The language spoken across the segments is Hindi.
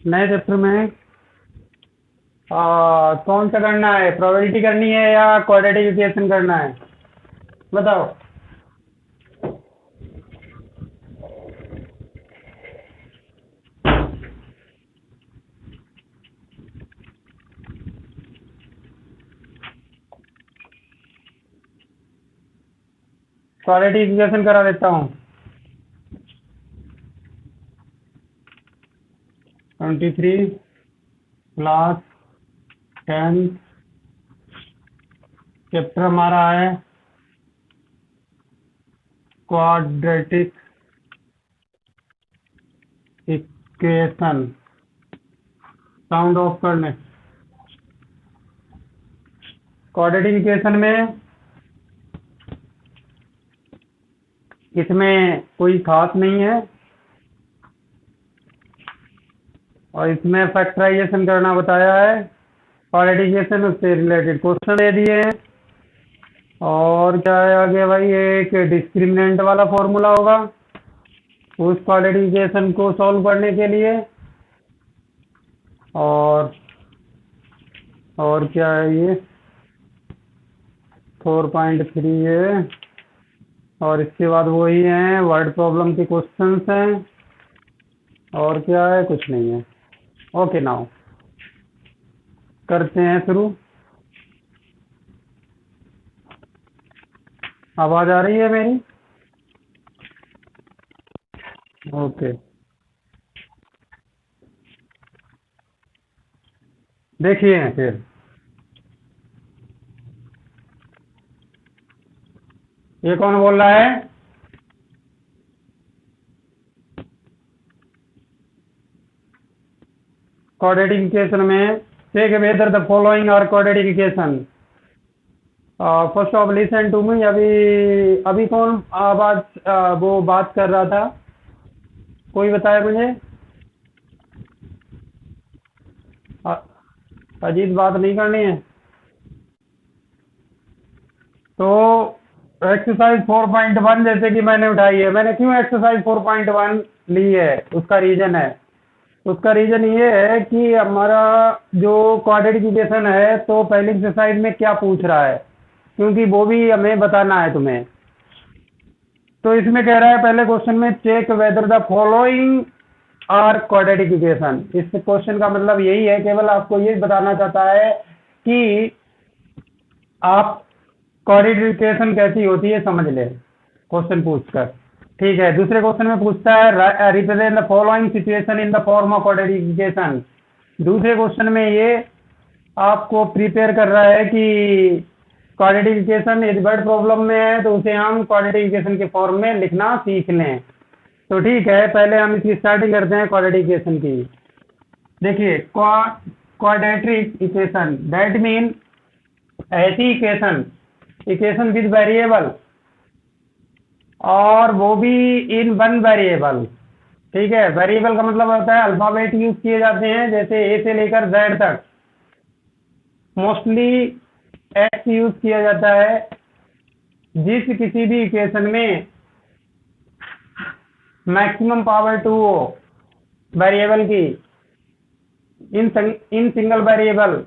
नए चैप्टर में कौन सा करना है? प्रोबेबिलिटी करनी है या क्वाड्रेटिक इक्वेशन करना है? बताओ। क्वाड्रेटिक इक्वेशन करा देता हूँ। 23 क्लास 10 चैप्टर हमारा है क्वाड्रेटिक इक्वेशन। साउंड ऑफ करने। क्वाड्रेटिक इक्वेशन में इसमें कोई खास नहीं है और इसमें फैक्टराइजेशन करना बताया है। क्वाड्रेटिक इक्वेशन उससे रिलेटेड क्वेश्चन दे दिए हैं। और क्या है आगे भाई? एक डिस्क्रिमिनेंट वाला फॉर्मूला होगा उस क्वाड्रेटिक इक्वेशन को सॉल्व करने के लिए। और क्या है ये? 4.3 है और इसके बाद वही है वर्ड प्रॉब्लम के क्वेश्चंस हैं। और क्या है? कुछ नहीं है। ओके, नाउ करते हैं शुरू। आवाज आ रही है मेरी? ओके, देखिए फिर ये कौन बोल रहा है? क्वाड्रेटिक इक्वेशन में take whether the following are quadratic equation. First of listen to me. अभी अभी कौन आवाज वो बात कर रहा था? कोई बताया मुझे? अ- अजीत बात नहीं करनी है तो एक्सरसाइज 4.1 जैसे कि मैंने उठाई है। मैंने क्यों एक्सरसाइज 4.1 ली है? उसका रीजन ये है कि हमारा जो क्वाड्रेटिक इक्वेशन है तो पहली एक्सरसाइज में क्या पूछ रहा है, क्योंकि वो भी हमें बताना है तुम्हें। तो इसमें कह रहा है पहले क्वेश्चन में check whether the following are quadratic equation. इस क्वेश्चन का मतलब यही है, केवल आपको ये बताना चाहता है कि आप क्वाड्रेटिक इक्वेशन कैसी होती है समझ ले क्वेश्चन पूछकर। ठीक है, दूसरे क्वेश्चन में पूछता है represent the following situation in the form of quadratic equation. दूसरे क्वेश्चन में ये आपको प्रिपेयर कर रहा है कि क्वाड्रेटिक इक्वेशन यदि वर्ड प्रॉब्लम में है तो उसे हम क्वाड्रेटिक इक्वेशन के फॉर्म में लिखना सीख लें। तो ठीक है, पहले हम इसकी स्टार्टिंग करते हैं क्वाड्रेटिक इक्वेशन की। देखिए, क्वाड्रेटिक इक्वेशन दैट मीन ऐसी इक्वेशन इक्वेशन विद वेरिएबल और वो भी इन वन वेरिएबल। ठीक है, वेरिएबल का मतलब होता है अल्फाबेट यूज किए जाते हैं, जैसे ए से लेकर जेड तक। मोस्टली एक्स यूज किया जाता है जिस किसी भी इक्वेशन में मैक्सिमम पावर 2 हो वेरिएबल की। In single variable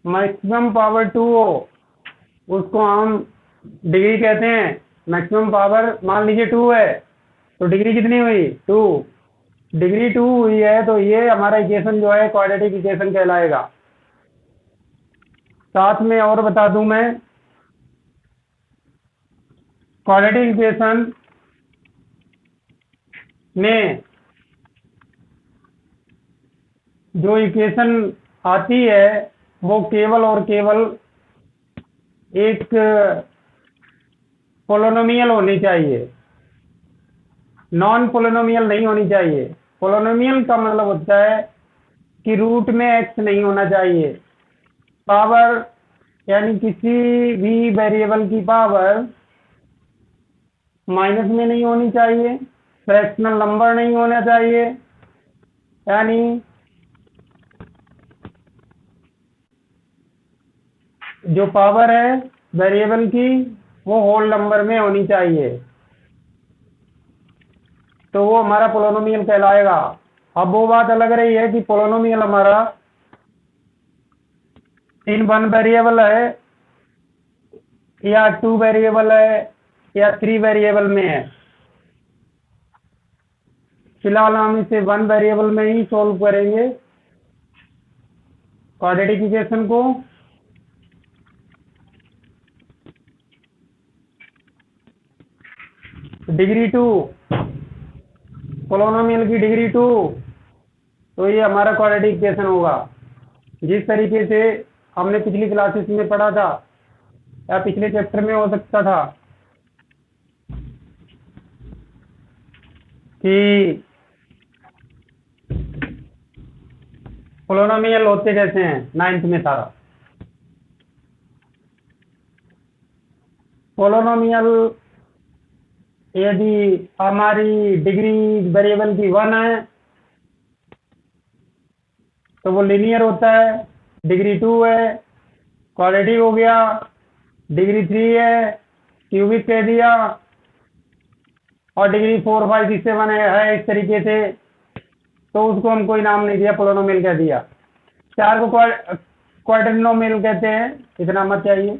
maximum power 2 हो उसको हम डिग्री कहते हैं। मैक्सिमम पावर मान लीजिए 2 है तो डिग्री कितनी हुई? 2। डिग्री 2 हुई है तो ये हमारा इक्वेशन जो है क्वाड्रेटिक इक्वेशन कहलाएगा। साथ में और बता दूं मैं, क्वाड्रेटिक इक्वेशन में जो इक्वेशन आती है वो केवल और केवल एक पोलिनोमियल होनी चाहिए, नॉन पोलिनोमियल नहीं होनी चाहिए। पोलिनोमियल का मतलब होता है कि रूट में एक्स नहीं होना चाहिए। पावर यानी किसी भी वेरिएबल की पावर माइनस में नहीं होनी चाहिए, फ्रैक्शनल नंबर नहीं होना चाहिए, यानी जो पावर है वेरिएबल की वो होल नंबर में होनी चाहिए। तो वो हमारा पोलोनोमियल कहलाएगा। अब वो बात अलग रही है कि पोलोनोमियल हमारा इन 1 वेरिएबल है या 2 वेरिएबल है या 3 वेरिएबल में है। फिलहाल हम इसे 1 वेरिएबल में ही सॉल्व करेंगे क्वाड्रेटिक इक्वेशन को। डिग्री 2, पोलोनोमियल की डिग्री 2, तो ये हमारा क्वाड्रेटिक इक्वेशन होगा। जिस तरीके से हमने पिछली क्लासेस में पढ़ा था या पिछले चैप्टर में हो सकता था कि पोलोनोमियल होते कैसे हैं 9th में सारा। पोलोनोमियल यदि हमारी डिग्री वेरिएबल की 1 है तो वो लीनियर होता है। डिग्री 2 है क्वाड्रेटिक हो गया। डिग्री 3 है क्यूबिक कह दिया। और डिग्री 4, 5, 6, 7 है इस तरीके से, तो उसको हम कोई नाम नहीं दिया, पोलोनोमियल कह दिया। 4 को क्वाड्रिनोमियल कहते हैं, इतना मत चाहिए,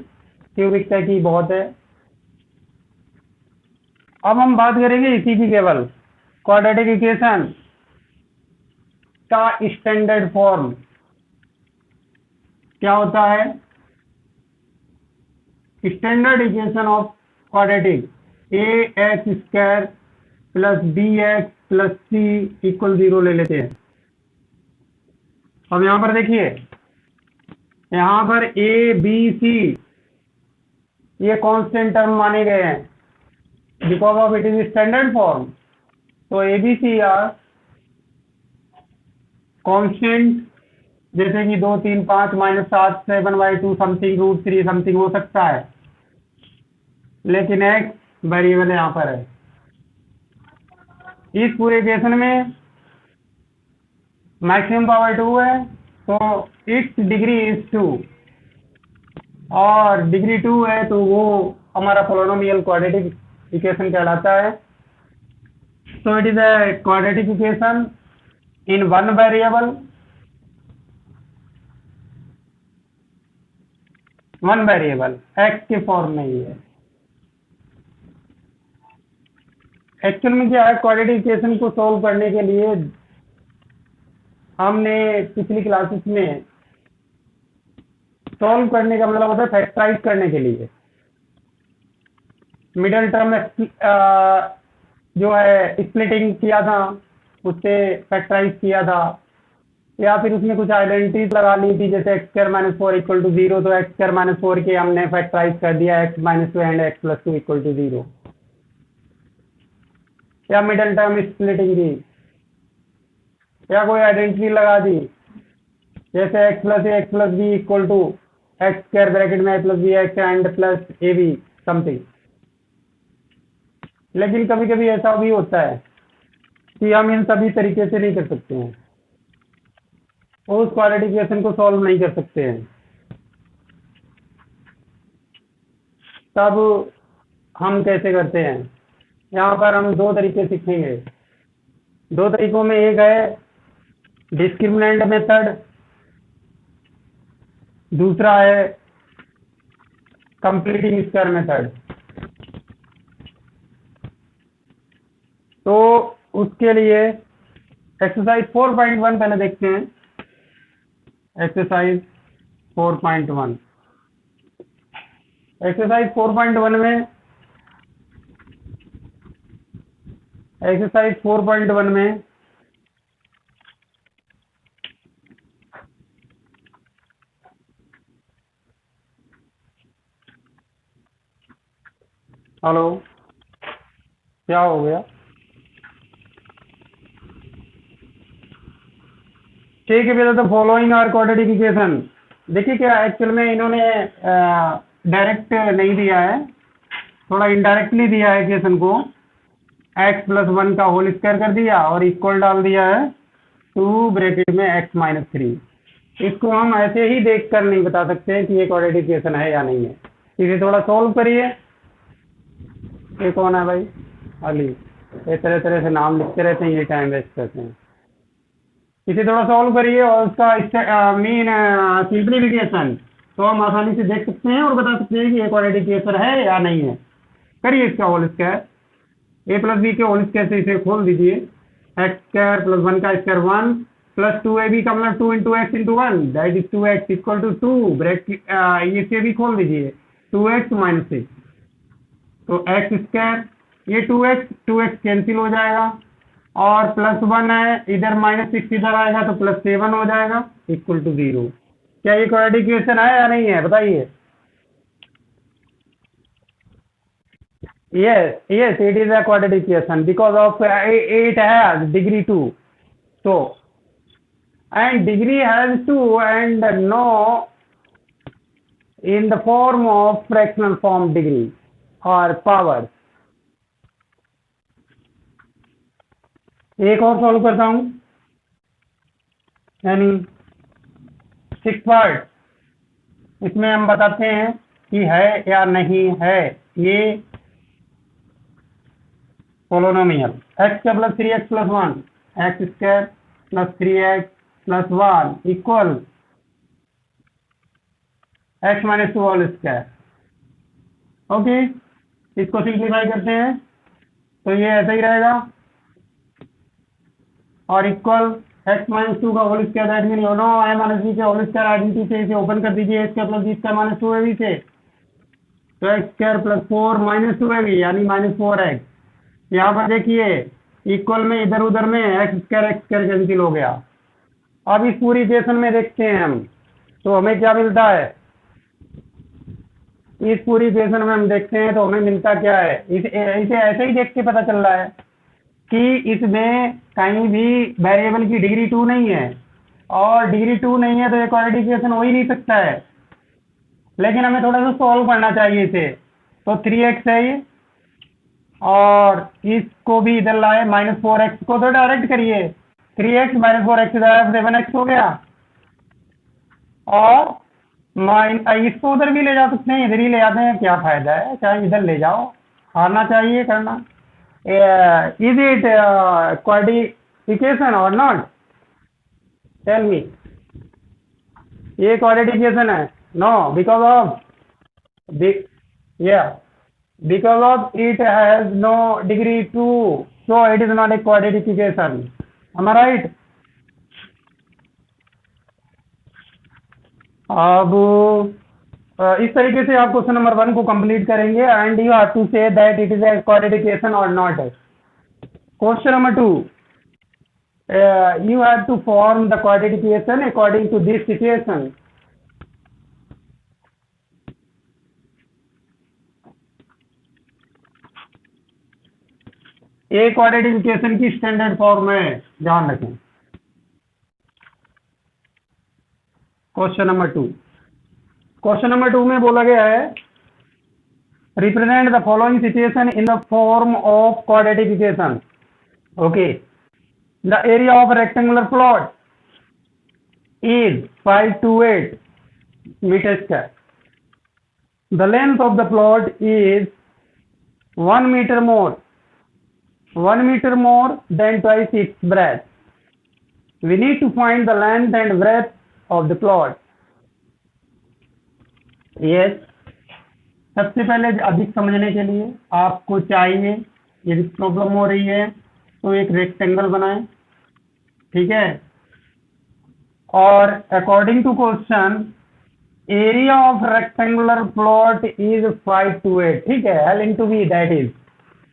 क्यूबिक तक ही बहुत है। अब हम बात करेंगे इसी की केवल क्वाड्रेटिक इक्वेशन का स्टैंडर्ड फॉर्म क्या होता है। Standard equation of quadratic ax² plus bx plus c equal 0 ले लेते हैं। अब यहां पर देखिए, यहां पर a b c ये कांस्टेंट टर्म माने गए हैं because of it is standard form. तो a b c are constant, जैसे कि 2, 3, 5, -7, 7/2 समथिंग, √3 समथिंग हो सकता है, लेकिन x वेरिएबल यहाँ पर है। इस पूरे इक्वेशन में मैक्सिमम पावर 2 है, तो इट्स डिग्री इज 2 और डिग्री 2 है, तो वो हमारा पोलोनोमियल क्वाड्रेटिक इक्वेशन कहलाता है। So it is a quadratic equation in 1 variable, 1 variable x के फॉर्म में ही है। एक्चुअल में क्या है, क्वाड्रेटिक इक्वेशन को सॉल्व करने के लिए हमने पिछली क्लासेस में सॉल्व करने का मतलब होता है फैक्टराइज करने के लिए। मिडिल टर्म जो है स्प्लिटिंग किया था, उससे फैक्टराइज किया था, या फिर उसमें कुछ आइडेंटिटीज लगा ली थी, जैसे x² - 4 = 0, तो x² - 4 के हमने फैक्टराइज कर दिया x - 2 एंड x + 2 = 0। या मिडिल टर्म स्प्लिटिंग की, या कोई आइडेंटिटी लगा दी, जैसे x + a x + b = x² bracket में a + bx and plus ab something. लेकिन कभी कभी ऐसा भी होता है कि हम इन सभी तरीके से नहीं कर सकते हैं, उस क्वाड्रेटिक इक्वेशन को सॉल्व नहीं कर सकते हैं। तब हम कैसे करते हैं, यहाँ पर हम 2 तरीके सीखेंगे। 2 तरीकों में एक है डिस्क्रिमिनेंट मेथड, दूसरा है कंप्लीटिंग स्क्वायर मेथड। तो उसके लिए एक्सरसाइज 4.1 पहले देखते हैं। एक्सरसाइज 4.1, एक्सरसाइज 4.1 में, एक्सरसाइज 4.1 में हेलो, क्या हो गया? ठीक है भैया, तो फॉलोइंग आर क्वाड्रेटिक इक्वेशन। देखिए क्या एक्चुअल में इन्होंने डायरेक्ट नहीं दिया है, थोड़ा इनडायरेक्टली दिया है इक्वेशन को। x + 1 का होल स्क्वायर कर दिया और इक्वल डाल दिया है 2 ब्रैकेट में x - 3। इसको हम ऐसे ही देखकर नहीं बता सकते कि ये क्वाड्रेटिक इक्वेशन है या नहीं है। इसे थोड़ा सॉल्व करिए। ये कौन है भाई? अली। ये तरह तरह से नाम लिखते रहते हैं, ये टाइम वेस्ट करते हैं। इसे थोड़ा सॉल्व करिए और उसका मीन सिंप्लीफिकेशन तो हम आसानी से देख सकते हैं और बता सकते हैं कि ये क्वाड्रेटिक इक्वेशन है या नहीं है। करिए इसका होल स्क्वायर, ए प्लस बी के होल स्क्वायर से इसे खोल दीजिए। एक्स स्क्वायर प्लस 1 का स्क्वायर 1 प्लस 2ab का मतलब 2 into x into 1 that is 2x equal to 2 bracket इसे भी खोल दीजिए 2x माइनस 6 तो एक्स स्क्वायर ये 2x कैंसिल हो जाएगा और प्लस 1 है इधर माइनस 6 इधर आएगा तो प्लस 7 हो जाएगा इक्वल टू 0। क्या ये क्वाड्रेटिक इक्वेशन है या नहीं है बताइए। Yes, it is a quadratic equation because of it has degree 2. So, and degree has 2 and no in the form of fractional form degree or power. एक और सॉल्व करता हूं, यानी 6 पार्ट इसमें हम बताते हैं कि है या नहीं है ये पोलोनोमियल। एक्स का plus 3x plus 1 x square plus 3x plus 1 equal x minus 2 whole square. Okay, इसको सिंप्लीफाई करते हैं तो ये ऐसा ही रहेगा और इक्वल एक्स माइनस 2 का whole square that mean you know I minus B के होल स्क्वायर आइडेंटिटी से इसे ओपन कर दीजिए। एक्स का प्लस बी का माइनस 2 है से तो एक्स स्क्वायर प्लस 4 माइनस 2 है यानी माइनस 4x। यहाँ पर देखिए इक्वल में इधर उधर में एक्स स्क्वायर कैंसिल हो गया। अब इस पूरी इक्वेशन में देखते हैं हम तो हमें क्या मिलता है। इस पूरी इक्वेशन में हम देखते हैं तो हमें मिलता क्या है। इसे ऐसे ही देख के पता चल रहा है कि इसमें कहीं भी वेरिएबल की डिग्री 2 नहीं है और डिग्री 2 नहीं है तो ये क्वाड्रेटिक इक्वेशन हो ही नहीं सकता है। लेकिन हमें थोड़ा सा सॉल्व करना चाहिए इसे तो 3x है ये और इसको भी इधर लाए माइनस 4x को तो डायरेक्ट करिए 3x माइनस 4x 7x हो गया और इसको उधर भी ले जा सकते हैं, इधर ही ले जाते हैं, क्या फायदा है, चाहे इधर ले जाओ, आना चाहिए करना। इज इट क्वाड्रेटिक इक्वेशन और नॉट, टेल मी। ये क्वाड्रेटिक इक्वेशन है, no because of because of it has no degree 2 so it is not a quadratic equation. Am I right? अब इस तरीके से आप क्वेश्चन नंबर 1 को कंप्लीट करेंगे and you have to say that it is a quadratic equation और not. Question number 2 you have to form the quadratic equation according to this situation. A quadratic equation की स्टैंडर्ड फॉर्म है, ध्यान रखें। क्वेश्चन नंबर 2 में बोला गया है represent the following situation in the form of quadratic equation. Okay, the area of rectangular plot is 528 metre square. The length of the plot is 1 metre more than twice its breadth. We need to find the length and breadth of the plot. Yes, सबसे पहले अधिक समझने के लिए आपको चाहिए यदि प्रॉब्लम हो रही है तो एक रेक्टेंगल बनाएं, ठीक है, और according to question area of rectangular plot is 5 to 8, ठीक है, L into V that is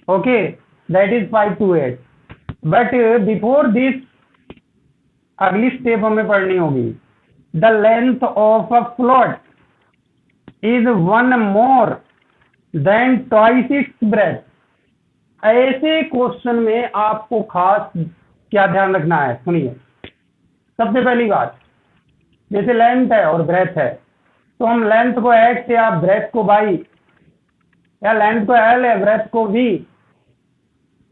okay, that is 5 to 8. But before this अगली स्टेप हमें पढ़नी होगी। The length of a plot is 1 more than twice its breadth. ऐसे क्वेश्चन में आपको खास क्या ध्यान रखना है, सुनिए। सबसे पहली बात, जैसे लेंथ है और ब्रेथ है तो हम लेंथ को x या ब्रेथ को y या लेंथ को L है ब्रेथ को V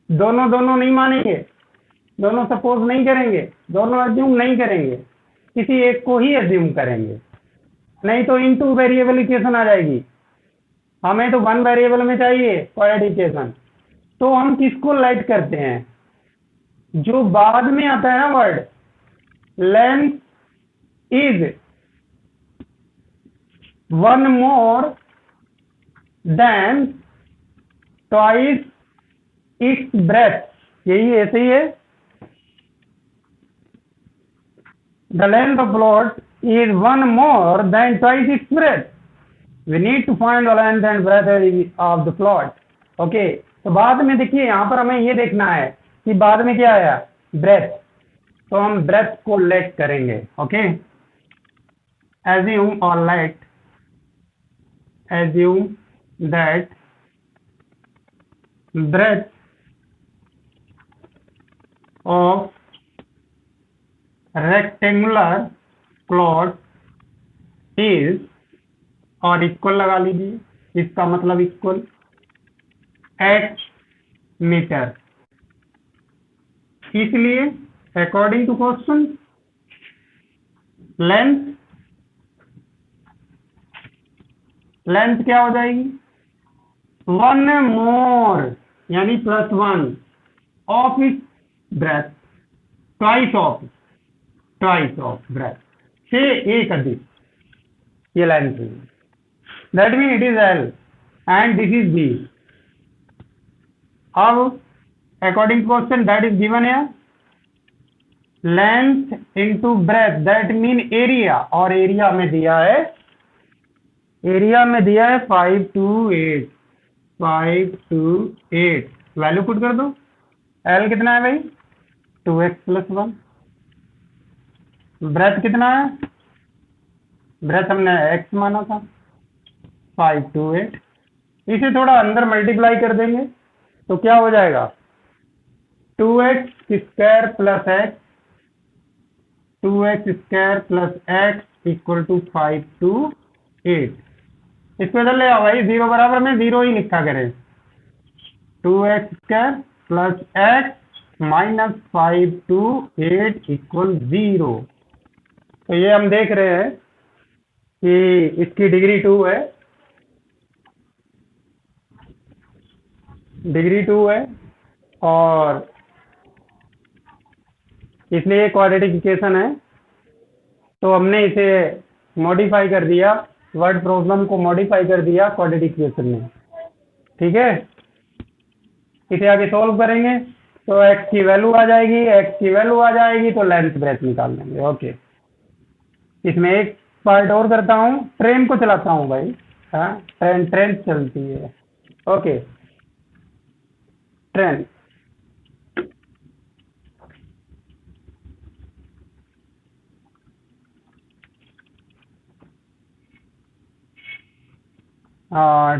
दोनों नहीं मानेंगे, दोनों सपोज नहीं करेंगे, दोनों एज्यूम नहीं करेंगे, किसी एक को ही एज्यूम करेंगे, नहीं तो इन 2 वेरिएबल इक्वेशन आ जाएगी। हमें तो 1 वेरिएबल में चाहिए क्वाड्रेटिक इक्वेशन, तो हम किसको लेट करते हैं? जो बाद में आता है ना word, length is one more than twice its breadth, यही ऐसे ही है। The length of plot is one more than twice its breadth, we need to find the length and breadth of the plot. Okay, तो बाद में देखिए यहां पर हमें ये देखना है कि बाद में क्या आया, ब्रेथ, तो हम ब्रेथ को लेट करेंगे। Okay, assume or assume that breadth of rectangular plot is, और इक्वल लगा लीजिए, इसका मतलब इक्वल h मीटर। इसलिए अकॉर्डिंग टू क्वेश्चन लेंथ क्या हो जाएगी, वन मोर यानी +1 of it breadth, twice of breadth, से एक अधिक, ये लेंथ है। That mean it is L and this is B। अब according to question that is given है, length into breadth that mean area, और एरिया में दिया है 5 to 8, वैल्यू पुट कर दो। L कितना है भाई, 2x+1। ब्रेथ कितना है, ब्रेथ हमने x माना था, 5 to 8। इसे थोड़ा अंदर मल्टीप्लाई कर देंगे तो क्या हो जाएगा, 2x² + x, 2x² + x equal to 5 to 8। इसको इधर ले आओ भाई, 0 बराबर में 0 ही लिखा करें, 2x² + x - 5 to 8 इक्वल 0। तो ये हम देख रहे हैं कि इसकी डिग्री 2 है, और इसलिए क्वाड्रेटिक इक्वेशन है। तो हमने इसे मॉडिफाई कर दिया, वर्ड प्रॉब्लम को मॉडिफाई कर दिया क्वाड्रेटिक इक्वेशन में। ठीक है, इसे आगे सॉल्व करेंगे तो x की वैल्यू आ जाएगी, तो लेंथ ब्रेथ निकाल लेंगे। ओके, इसमें एक पार्ट और करता हूँ, ट्रेन को चलाता हूँ भाई। हाँ, ट्रेन चलती है। ओके, ट्रेन,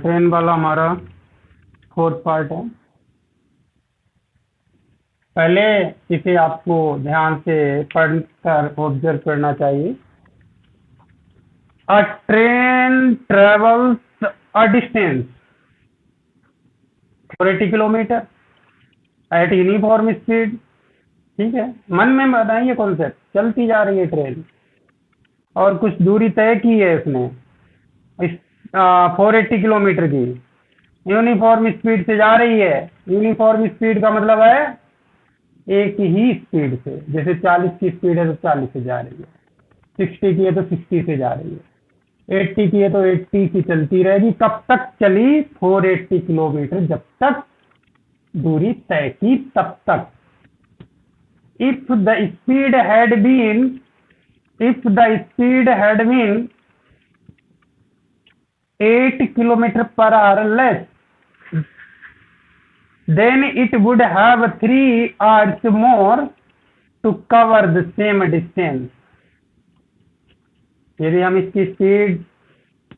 ट्रेन वाला हमारा 4th पार्ट है। पहले इसे आपको ध्यान से पढ़कर ऑब्जर्व करना चाहिए। अ train travels a distance 40 kilometre eight uniform speed. ठीक है, मन में बताइए कॉन्सेप्ट, चलती जा रही है ट्रेन और कुछ दूरी तय की है इसने, 480 किलोमीटर की यूनिफॉर्म स्पीड से जा रही है। यूनिफॉर्म स्पीड का मतलब है एक ही स्पीड से, जैसे 40 की स्पीड है तो 40 से जा रही है, 60 की है तो 60 से जा रही है, 80 की है तो 80 की चलती रहेगी। कब तक चली, 480 किलोमीटर, जब तक दूरी तय की तब तक। If the speed had been 8 km/h less, then it would have 3 hours more to cover the same distance। यदि हम इसकी स्पीड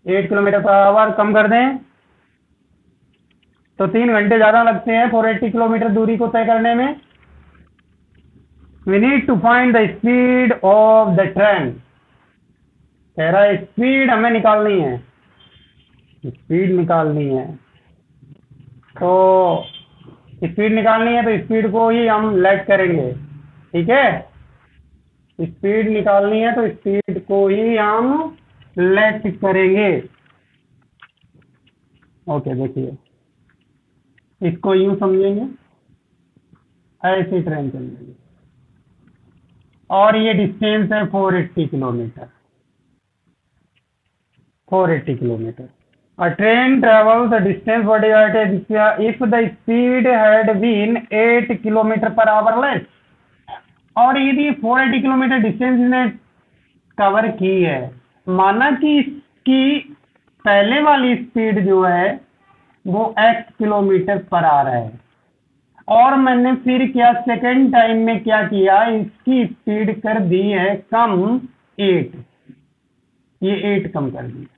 8 km/h कम कर दें तो 3 घंटे ज्यादा लगते हैं 480 किलोमीटर दूरी को तय करने में। We need to find the speed of the train। कह रहा है स्पीड हमें निकालनी है, तो स्पीड निकालनी है तो स्पीड को ही हम लेट करेंगे। ठीक है, स्पीड निकालनी है तो स्पीड को ही हम लेट करेंगे। ओके, देखिए इसको यूं समझेंगे, ऐसी ट्रेन चलेगी और ये डिस्टेंस है 480 kilometre. 480 kilometre. A train travels a distance 48 if the speed had been 8 kilometre per our less. और यदि 480 किलोमीटर डिस्टेंस ने कवर की है, माना कि इसकी पहले वाली स्पीड जो है वो x किलोमीटर पर आवर है, और मैंने फिर क्या सेकंड टाइम में क्या किया, इसकी स्पीड कर दी है कम 8, ये 8 कम कर दी।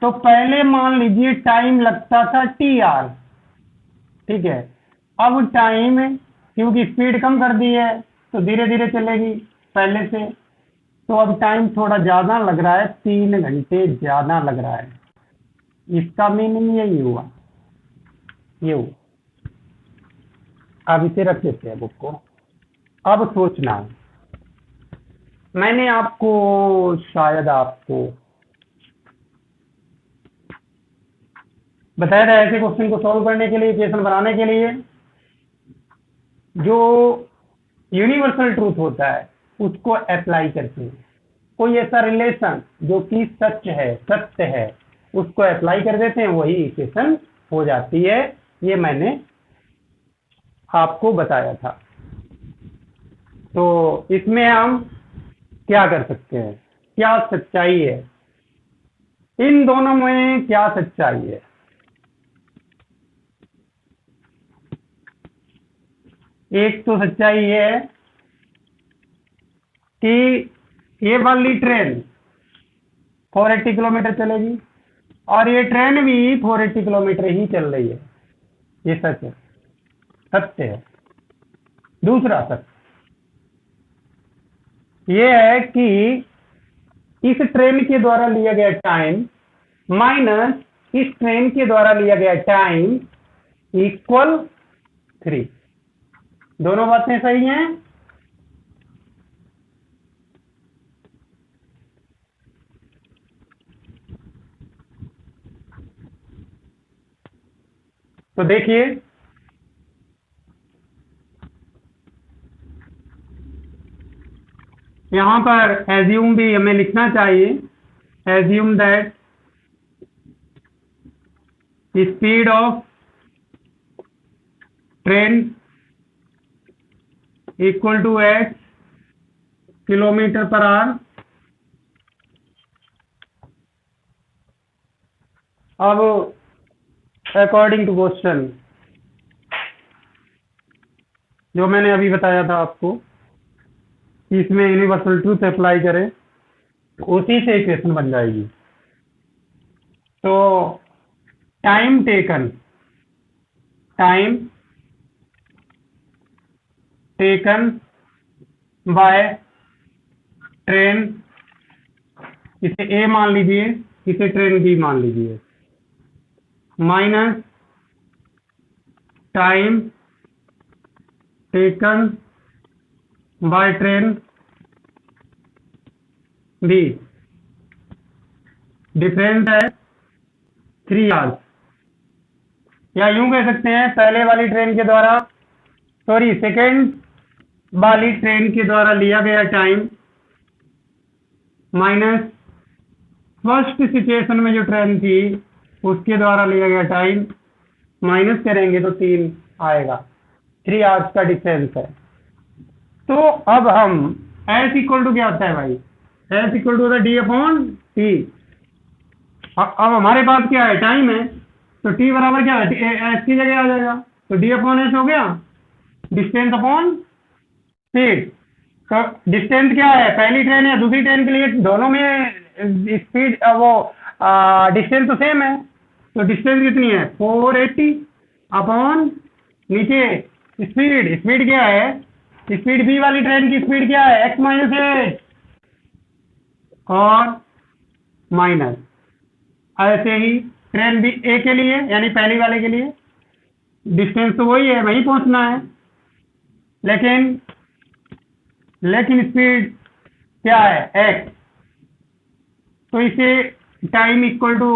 तो पहले मान लीजिए टाइम लगता था TR, ठीक है। अब टाइम, क्योंकि स्पीड कम कर दी है तो धीरे धीरे चलेगी पहले से, तो अब टाइम थोड़ा ज्यादा लग रहा है, 3 घंटे ज्यादा लग रहा है। इसका मीनिंग यही हुआ, ये हुआ। अब इसे रख देते हैं बुक को। अब सोचना, मैंने आपको शायद आपको बताया था ऐसे क्वेश्चन को सॉल्व करने के लिए, इक्वेशन बनाने के लिए जो यूनिवर्सल ट्रूथ होता है उसको अप्लाई करते हैं। कोई ऐसा रिलेशन जो कि सत्य है उसको अप्लाई कर देते हैं, वही इक्वेशन हो जाती है। ये मैंने आपको बताया था। तो इसमें हम क्या कर सकते हैं, क्या सच्चाई है, इन दोनों में क्या सच्चाई है। एक तो सच्चाई ये है कि ये वाली ट्रेन 480 किलोमीटर चलेगी और ये ट्रेन भी 480 किलोमीटर ही चल रही है, ये सच है, सत्य है। दूसरा सत्य ये है कि इस ट्रेन के द्वारा लिया गया टाइम माइनस इस ट्रेन के द्वारा लिया गया टाइम इक्वल 3। दोनों बातें सही हैं। तो देखिए, यहां पर एज्यूम भी हमें लिखना चाहिए, assume that speed of train equal to x kilometre per hour. अब अकॉर्डिंग टू क्वेश्चन जो मैंने अभी बताया था आपको, इसमें यूनिवर्सल ट्रूथ अप्लाई करें तो उसी से इक्वेशन बन जाएगी। तो टाइम टेकन बाय ट्रेन, इसे ए मान लीजिए, इसे ट्रेन बी मान लीजिए, minus time taken by train B, difference है 3 आवर्स। या यूं कह सकते हैं, पहले वाली ट्रेन के द्वारा, सॉरी सेकेंड वाली ट्रेन के द्वारा लिया गया टाइम माइनस फर्स्ट सिचुएशन में जो ट्रेन थी उसके द्वारा लिया गया टाइम, माइनस करेंगे तो 3 आएगा। 3 आवर्स का डिफरेंस है। तो अब हम एस इक्वल टू क्या आता है भाई, S equal to D upon T. अब हमारे पास क्या है, टाइम है, तो टी बराबर क्या है, एस की जगह आ जाएगा, तो डी अपॉन एस हो गया, डिस्टेंस अपॉन स्पीड। तो डिस्टेंस क्या है, पहली ट्रेन या दूसरी ट्रेन के लिए दोनों में स्पीड वो डिस्टेंस तो सेम है, तो डिस्टेंस कितनी है 480 अपॉन नीचे स्पीड क्या है, स्पीड बी वाली ट्रेन की स्पीड क्या है, x माइनस 8 और माइनस, ऐसे ही ट्रेन बी ए के लिए यानी पहली वाले के लिए डिस्टेंस तो वही है, वहीं पहुंचना है, लेकिन स्पीड क्या है x। तो इसे टाइम इक्वल टू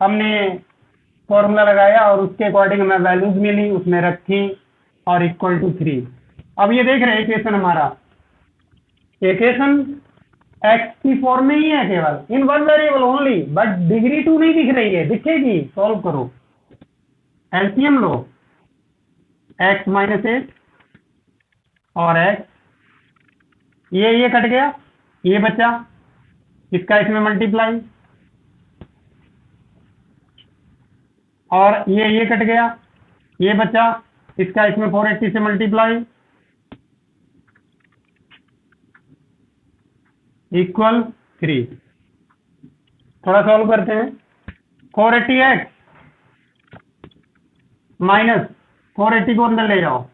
हमने फॉर्मूला लगाया और उसके अकॉर्डिंग हमें वैल्यूज मिली, उसमें रखी और इक्वल टू 3। अब ये देख रहे हैं इक्वेशन हमारा, इक्वेशन एक्स की फॉर्म में ही है केवल in one variable only, but degree 2 नहीं दिख रही है, दिखेगी। सॉल्व करो, एलसीएम लो, एक्स माइनस 8 और एक्स, ये कट गया, ये बचा, इसका इसमें मल्टीप्लाई, और ये कट गया, ये बचा, इसका इसमें 480 से मल्टीप्लाई, इक्वल 3। थोड़ा सॉल्व करते हैं। 480x माइनस 480 को अंदर ले जाओ,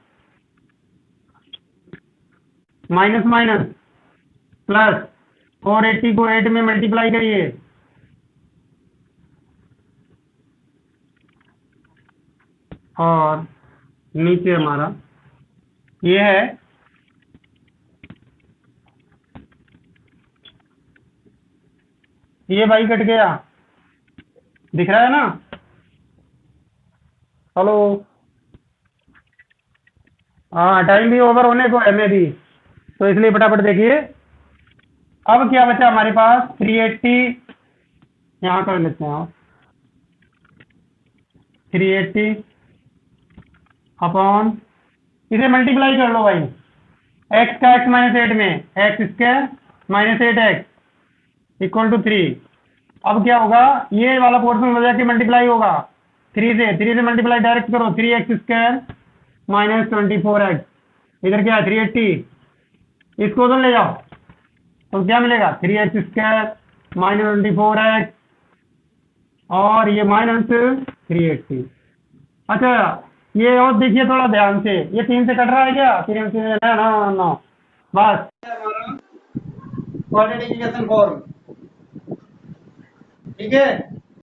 माइनस माइनस प्लस 480 को 8 में मल्टीप्लाई करिए, और नीचे हमारा ये है, ये भाई कट गया, दिख रहा है ना? हेलो, हाँ टाइम भी ओवर होने को है मे भी, तो इसलिए फटाफट देखिए। अब क्या बचा हमारे पास, 380, यहाँ कर लेते हैं आप, 380 अपॉन, इसे मल्टीप्लाई कर लो भाई, एक्स का एक्स माइनस 8 में, x square minus 8x equal to 3। अब क्या होगा, ये वाला पोर्शन बजा के मल्टीप्लाई होगा 3 से मल्टीप्लाई डायरेक्ट करो, 3x स्क्वायर माइनस 24x, इधर क्या है 380, इसको उधर ले जाओ तो क्या मिलेगा, 3x स्क्वायर माइनस 24x और ये माइनस 380। अच्छा ये और देखिए थोड़ा ध्यान से, ये 3 से कट रहा है क्या, 3 से ना, बस क्वाड्रेटिक इक्वेशन फॉर्म, ठीक है।